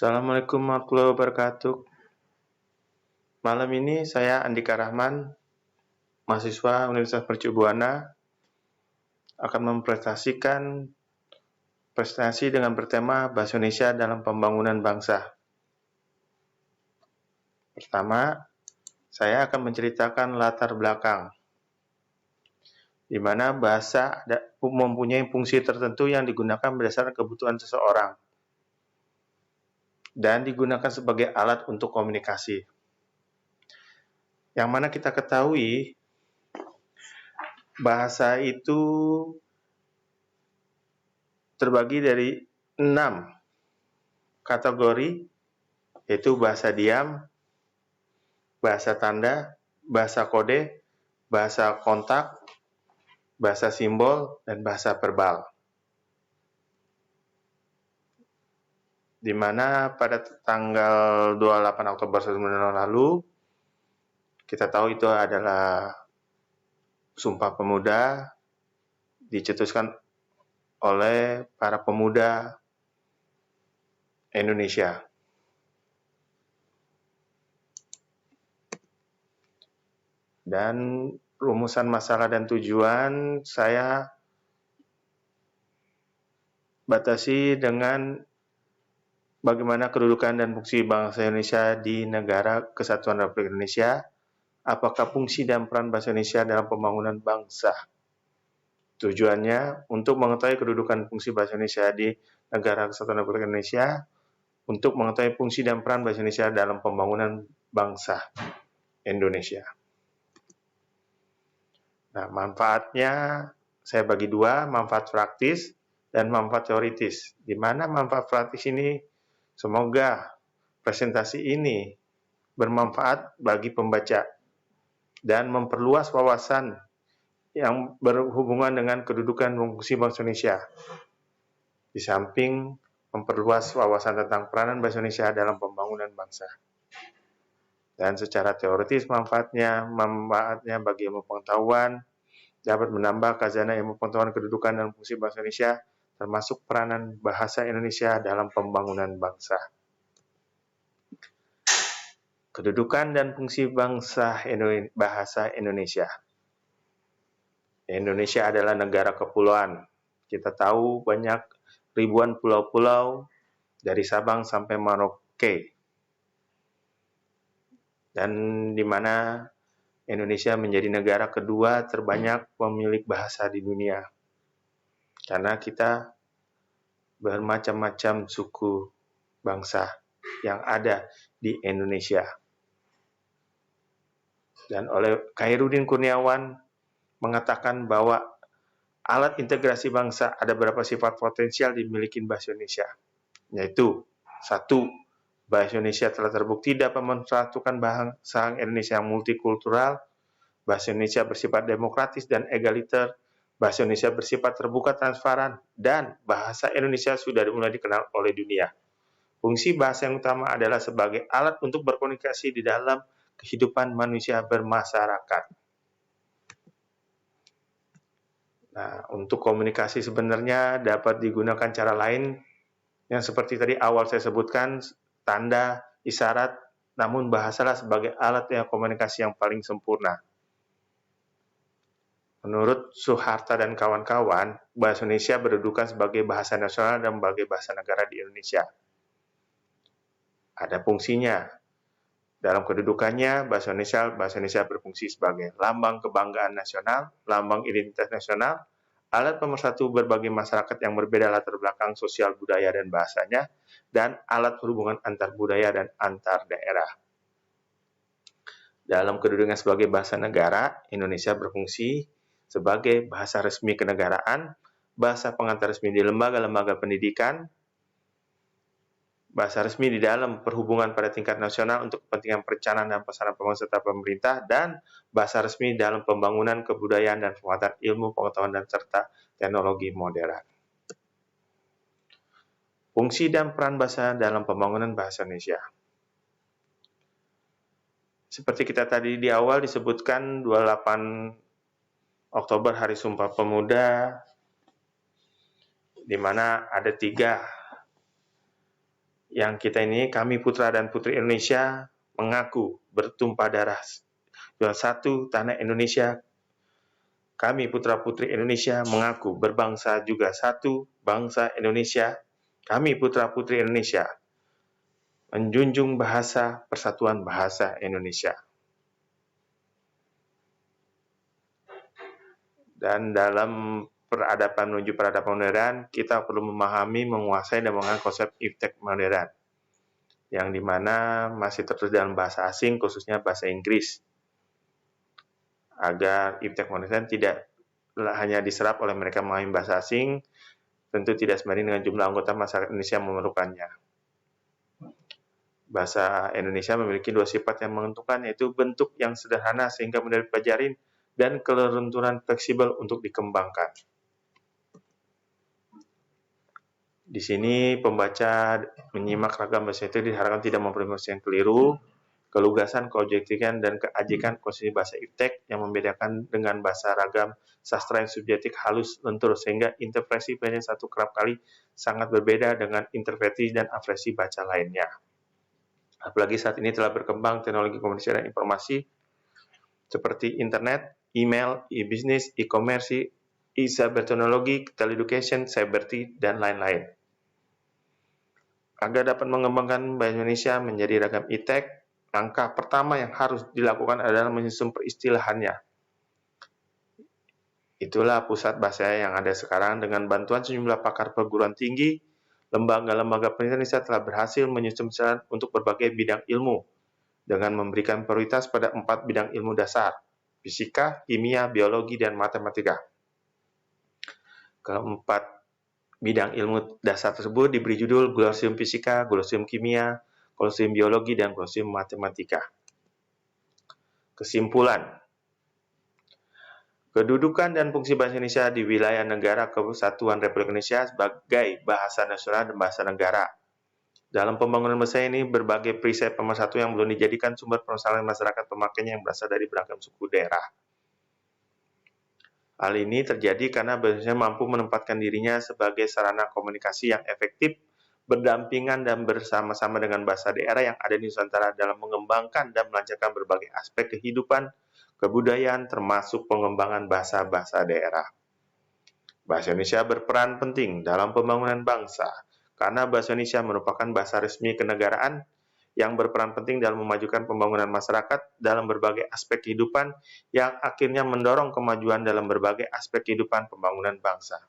Assalamualaikum warahmatullahi wabarakatuh. Malam ini saya Andika Rahman, mahasiswa Universitas Mercu Buana, akan mempresentasikan presentasi dengan bertema Bahasa Indonesia dalam Pembangunan Bangsa. Pertama, saya akan menceritakan latar belakang, di mana bahasa mempunyai fungsi tertentu yang digunakan berdasarkan kebutuhan seseorang, dan digunakan sebagai alat untuk komunikasi. Yang mana kita ketahui, bahasa itu terbagi dari 6 kategori, yaitu bahasa diam, bahasa tanda, bahasa kode, bahasa kontak, bahasa simbol, dan bahasa verbal. Di mana pada tanggal 28 Oktober 2009 lalu, kita tahu itu adalah Sumpah Pemuda, dicetuskan oleh para pemuda Indonesia. Dan rumusan masalah dan tujuan saya batasi dengan bagaimana kedudukan dan fungsi bangsa Indonesia di Negara Kesatuan Republik Indonesia, apakah fungsi dan peran bahasa Indonesia dalam pembangunan bangsa. Tujuannya untuk mengetahui kedudukan fungsi bahasa Indonesia di Negara Kesatuan Republik Indonesia, untuk mengetahui fungsi dan peran bahasa Indonesia dalam pembangunan bangsa Indonesia. Nah, manfaatnya saya bagi dua, manfaat praktis dan manfaat teoritis. Di mana manfaat praktis ini, semoga presentasi ini bermanfaat bagi pembaca dan memperluas wawasan yang berhubungan dengan kedudukan fungsi bangsa Indonesia. Di samping memperluas wawasan tentang peranan bahasa Indonesia dalam pembangunan bangsa. Dan secara teoritis manfaatnya bagi ilmu pengetahuan, dapat menambah khazanah ilmu pengetahuan kedudukan dan fungsi bahasa Indonesia, termasuk peranan bahasa Indonesia dalam pembangunan bangsa. Kedudukan dan fungsi bahasa Indonesia. Indonesia adalah negara kepulauan. Kita tahu banyak ribuan pulau-pulau dari Sabang sampai Merauke. Dan di mana Indonesia menjadi negara kedua terbanyak pemilik bahasa di dunia. Karena kita bermacam-macam suku bangsa yang ada di Indonesia. Dan oleh Khairuddin Kurniawan mengatakan bahwa alat integrasi bangsa ada beberapa sifat potensial dimiliki bahasa Indonesia, yaitu 1. Bahasa Indonesia telah terbukti dapat mempersatukan bangsa Indonesia yang multikultural. Bahasa Indonesia bersifat demokratis dan egaliter. Bahasa Indonesia bersifat terbuka, transparan, dan bahasa Indonesia sudah mulai dikenal oleh dunia. Fungsi bahasa yang utama adalah sebagai alat untuk berkomunikasi di dalam kehidupan manusia bermasyarakat. Nah, untuk komunikasi sebenarnya dapat digunakan cara lain yang seperti tadi awal saya sebutkan, tanda, isyarat, namun bahasalah sebagai alat yang komunikasi yang paling sempurna. Menurut Suharta dan kawan-kawan, bahasa Indonesia berkedudukan sebagai bahasa nasional dan sebagai bahasa negara di Indonesia. Ada fungsinya. Dalam kedudukannya, bahasa Indonesia berfungsi sebagai lambang kebanggaan nasional, lambang identitas nasional, alat pemersatu berbagai masyarakat yang berbeda latar belakang sosial, budaya, dan bahasanya, dan alat hubungan antar budaya dan antar daerah. Dalam kedudukan sebagai bahasa negara, Indonesia berfungsi sebagai bahasa resmi kenegaraan, bahasa pengantar resmi di lembaga-lembaga pendidikan, bahasa resmi di dalam perhubungan pada tingkat nasional untuk kepentingan perencanaan dan pesanan pembangunan serta pemerintah, dan bahasa resmi dalam pembangunan kebudayaan dan penguatan ilmu pengetahuan dan serta teknologi modern. Fungsi dan peran bahasa dalam pembangunan bahasa Indonesia. Seperti kita tadi di awal disebutkan 28 Oktober Hari Sumpah Pemuda, di mana ada 3 yang kita ini, kami putra dan putri Indonesia mengaku bertumpah darah jual satu tanah Indonesia. Kami putra putri Indonesia mengaku berbangsa juga satu bangsa Indonesia. Kami putra putri Indonesia menjunjung bahasa persatuan bahasa Indonesia. Dan dalam peradaban menuju peradaban modern, kita perlu memahami, menguasai, dan mengenal konsep iptek modern, yang dimana masih tertulis dalam bahasa asing, khususnya bahasa Inggris, agar iptek modern tidak hanya diserap oleh mereka memahami bahasa asing, tentu tidak sebanding dengan jumlah anggota masyarakat Indonesia yang memerlukannya. Bahasa Indonesia memiliki dua sifat yang menentukan, yaitu bentuk yang sederhana sehingga mudah dipelajari dan kelenturan fleksibel untuk dikembangkan. Di sini pembaca menyimak ragam bahasa itu diharapkan tidak memperoleh yang keliru, kelugasan, keobjektifan, dan keajikan konsepsi bahasa iptek yang membedakan dengan bahasa ragam sastra yang subjektif, halus, lentur, sehingga interpretasi pada satu kerap kali sangat berbeda dengan interpretasi dan apresiasi baca lainnya. Apalagi saat ini telah berkembang teknologi komunikasi dan informasi seperti internet, email, e-business, e-commerce, e-cyberteknologi, teleeducation, cyberty, dan lain-lain. Agar dapat mengembangkan bahasa Indonesia menjadi ragam iptek, langkah pertama yang harus dilakukan adalah menyusun peristilahannya. Itulah pusat bahasa yang ada sekarang. Dengan bantuan sejumlah pakar perguruan tinggi, lembaga-lembaga penelitian Indonesia telah berhasil menyusun peristilahan untuk berbagai bidang ilmu, dengan memberikan prioritas pada 4 bidang ilmu dasar, fisika, kimia, biologi, dan matematika. Keempat bidang ilmu dasar tersebut diberi judul Glosium Fisika, Glosium Kimia, Glosium Biologi, dan Glosium Matematika. Kesimpulan, kedudukan dan fungsi bahasa Indonesia di wilayah negara Kesatuan Republik Indonesia sebagai bahasa nasional dan bahasa negara. Dalam pembangunan bahasa ini, berbagai perisai pemersatu yang belum dijadikan sumber permasalahan masyarakat pemakainya yang berasal dari beragam suku daerah. Hal ini terjadi karena bahasa Indonesia mampu menempatkan dirinya sebagai sarana komunikasi yang efektif, berdampingan dan bersama-sama dengan bahasa daerah yang ada di Nusantara dalam mengembangkan dan melancarkan berbagai aspek kehidupan, kebudayaan, termasuk pengembangan bahasa-bahasa daerah. Bahasa Indonesia berperan penting dalam pembangunan bangsa, karena bahasa Indonesia merupakan bahasa resmi kenegaraan yang berperan penting dalam memajukan pembangunan masyarakat dalam berbagai aspek kehidupan yang akhirnya mendorong kemajuan dalam berbagai aspek kehidupan pembangunan bangsa.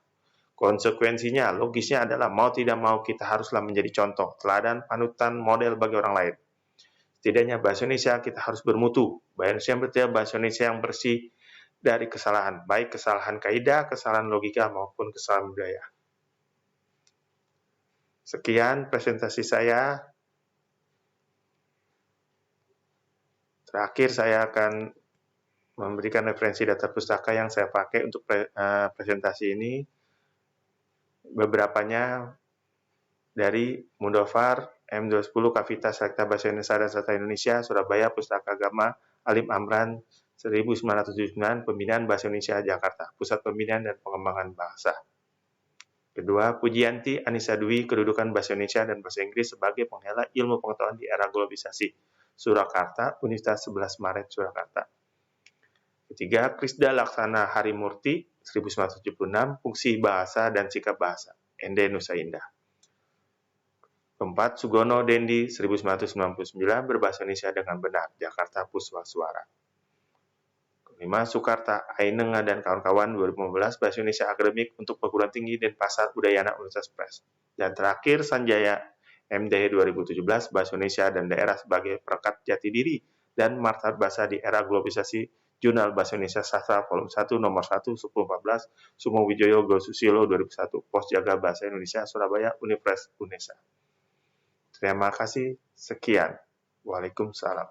Konsekuensinya, logisnya adalah mau tidak mau kita haruslah menjadi contoh, teladan, panutan, model bagi orang lain. Setidaknya bahasa Indonesia kita harus bermutu, bahasa Indonesia yang bersih dari kesalahan, baik kesalahan kaidah, kesalahan logika, maupun kesalahan budaya. Sekian presentasi saya. Terakhir, saya akan memberikan referensi data pustaka yang saya pakai untuk presentasi ini. Beberapanya dari Mudofar, M210, Kavita, Sekta Bahasa Indonesia dan Sastra Indonesia, Surabaya, Pustaka Agama, Alim Amran, 1979, Pembinaan Bahasa Indonesia, Jakarta, Pusat Pembinaan dan Pengembangan Bahasa. Kedua, Pujianti Anissa Dwi, Kedudukan Bahasa Indonesia dan Bahasa Inggris sebagai penghela ilmu pengetahuan di era globalisasi, Surakarta, Universitas 11 Maret, Surakarta. Ketiga, Krisda Laksana Harimurti, 1976, Fungsi Bahasa dan Sikap Bahasa, ND Nusa Indah. Keempat, Sugono Dendi, 1999, Berbahasa Indonesia dengan Benar, Jakarta Puswaswara. Kelima, Sukarta Ainenga dan kawan-kawan, 2015, Bahasa Indonesia Akademik untuk Perguruan Tinggi dan Pasar Udayana Universitas Pres. Dan terakhir, Sanjaya MD 2017, Bahasa Indonesia dan Daerah sebagai Perekat Jati Diri dan Martabat Bahasa di Era Globalisasi, Jurnal Bahasa Indonesia Sastra, Volume 1, Nomor 1, 1014, Sumowijoyo Gosusilo 2001, Pos Jaga Bahasa Indonesia, Surabaya, Universitas UNESA. Terima kasih, sekian. Waalaikumsalam.